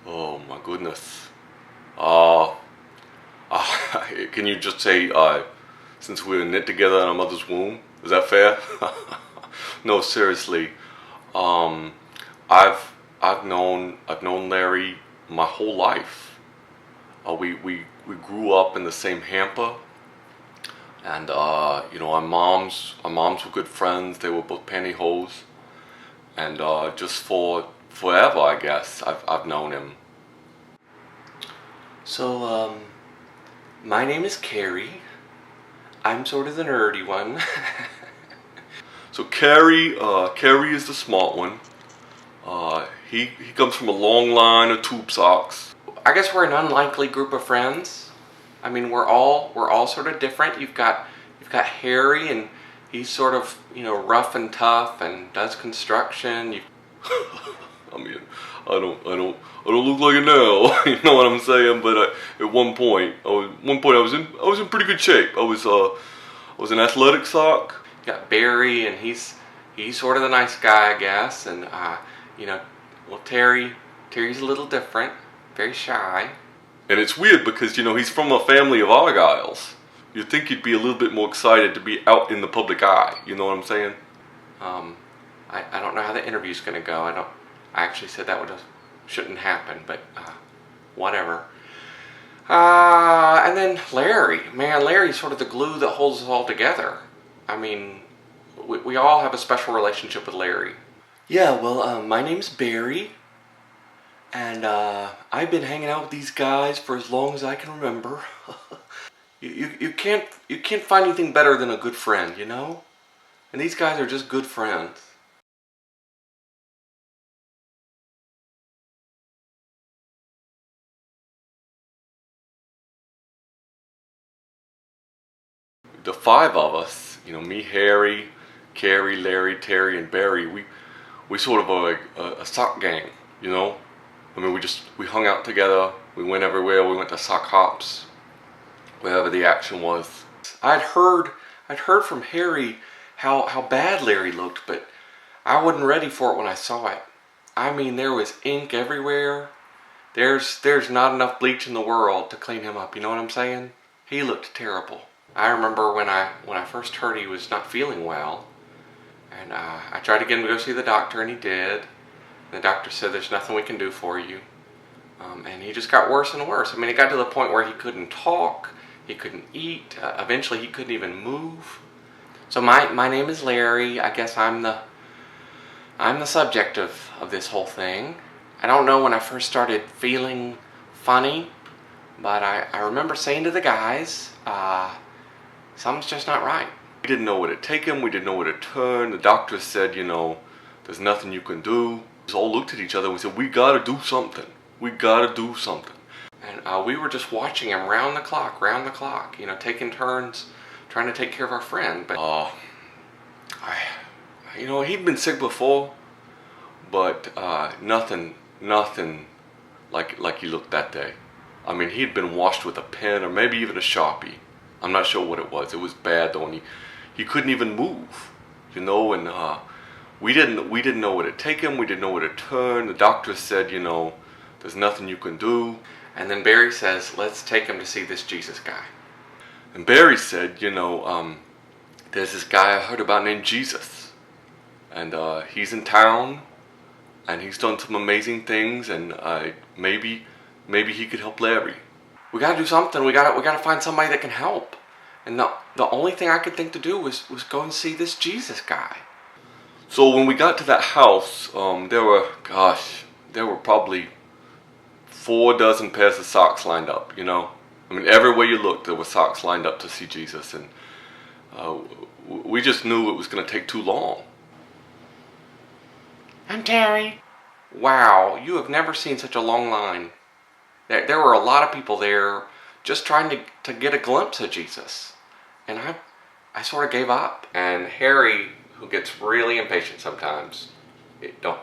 Oh my goodness. Uh, can you just say, since we were knit together in our mother's womb? Is that fair? No, seriously. Um, I've known Larry my whole life. We grew up in the same hamper, and our moms were good friends. They were both pantyhose, and just for forever, I guess, I've known him. So, my name is Carrie. I'm sort of the nerdy one. So Carrie is the smart one. He comes from a long line of tube socks. I guess we're an unlikely group of friends. I mean, we're all sort of different. You've got Harry, and he's sort of rough and tough and does construction. I mean, I don't look like it now. You know what I'm saying? But at one point, I was in pretty good shape. I was an athletic sock. You got Barry, and he's sort of the nice guy, I guess. And well, Terry's a little different, very shy. And it's weird because he's from a family of Argyles. You'd think he'd be a little bit more excited to be out in the public eye. You know what I'm saying? I don't know how the interview's gonna go. I actually said that shouldn't happen, but whatever. And then Larry. Man, Larry's sort of the glue that holds us all together. I mean, we all have a special relationship with Larry. Yeah, well, my name's Barry, and I've been hanging out with these guys for as long as I can remember. You can't find anything better than a good friend, you know? And these guys are just good friends. The five of us, me, Harry, Carrie, Larry, Terry, and Barry, we sort of are like a sock gang, I mean, we hung out together, we went everywhere, we went to sock hops, wherever the action was. I'd heard from Harry how bad Larry looked, but I wasn't ready for it when I saw it. I mean, there was ink everywhere. There's not enough bleach in the world to clean him up, you know what I'm saying? He looked terrible. I remember when I first heard he was not feeling well, and I tried to get him to go see the doctor, and he did. And the doctor said, "There's nothing we can do for you." And he just got worse and worse. I mean, it got to the point where he couldn't talk, he couldn't eat. Eventually, he couldn't even move. So my name is Larry. I guess I'm the subject of this whole thing. I don't know when I first started feeling funny, but I remember saying to the guys, something's just not right. We didn't know where to take him. We didn't know where to turn. The doctor said, there's nothing you can do. We all looked at each other and we said, we gotta do something. We gotta do something. And we were just watching him round the clock, taking turns trying to take care of our friend. But he'd been sick before, but nothing like he looked that day. I mean, he'd been washed with a pen or maybe even a Sharpie. I'm not sure what it was. It was bad though, and he couldn't even move, and we didn't know where to take him. We didn't know where to turn. The doctor said, there's nothing you can do. And then Barry says, let's take him to see this Jesus guy. And Barry said, there's this guy I heard about named Jesus, and he's in town, and he's done some amazing things, and maybe he could help Larry. We gotta do something. We gotta find somebody that can help. And the only thing I could think to do was go and see this Jesus guy. So when we got to that house, there were probably 4 dozen pairs of socks lined up. I mean, everywhere you looked, there were socks lined up to see Jesus, and we just knew it was gonna take too long. I'm Terry. Wow, you have never seen such a long line. There were a lot of people there just trying to get a glimpse of Jesus. And I sort of gave up. And Harry, who gets really impatient sometimes, don't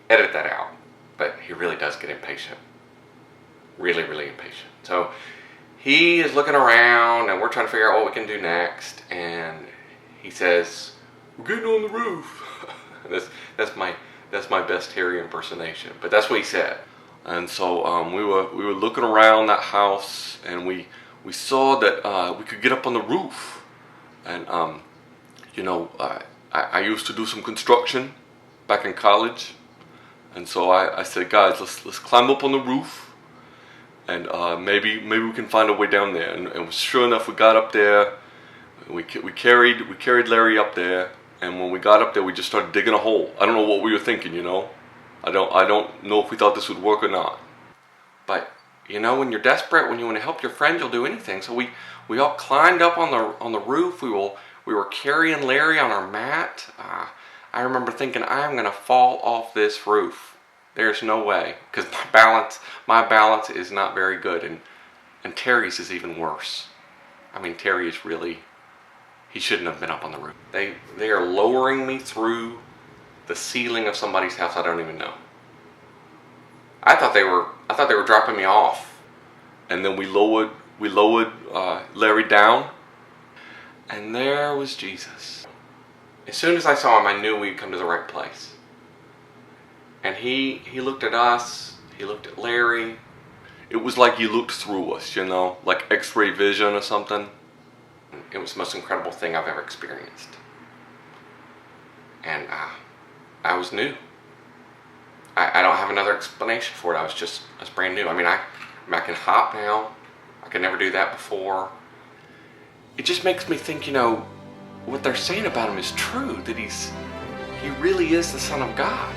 edit that out, but he really does get impatient. Really, really impatient. So he is looking around, and we're trying to figure out what we can do next. And he says, "We're getting on the roof." That's my best Harry impersonation, but that's what he said. And so we were looking around that house, and we saw that we could get up on the roof. And you know, I used to do some construction back in college, and so I said, guys, let's climb up on the roof, and maybe we can find a way down there. And sure enough, we got up there. We carried Larry up there, and when we got up there, we just started digging a hole. I don't know what we were thinking, you know. I don't know if we thought this would work or not. But you know, when you're desperate, when you want to help your friend, you'll do anything. So we all climbed up on the roof. We were carrying Larry on our mat. I remember thinking, I am gonna fall off this roof. There's no way, because my balance is not very good, and Terry's is even worse. I mean, Terry is really, he shouldn't have been up on the roof. They are lowering me through the ceiling of somebody's house I don't even know. I thought they were dropping me off, and then we lowered Larry down, and there was Jesus. As soon as I saw him, I knew we'd come to the right place. And he looked at us, he looked at Larry. It was like he looked through us, you know, like X-ray vision or something. It was the most incredible thing I've ever experienced. And I was new. I don't have another explanation for it. I was brand new. I mean, I can hop now. I could never do that before. It just makes me think, you know, what they're saying about him is true, that he really is the Son of God.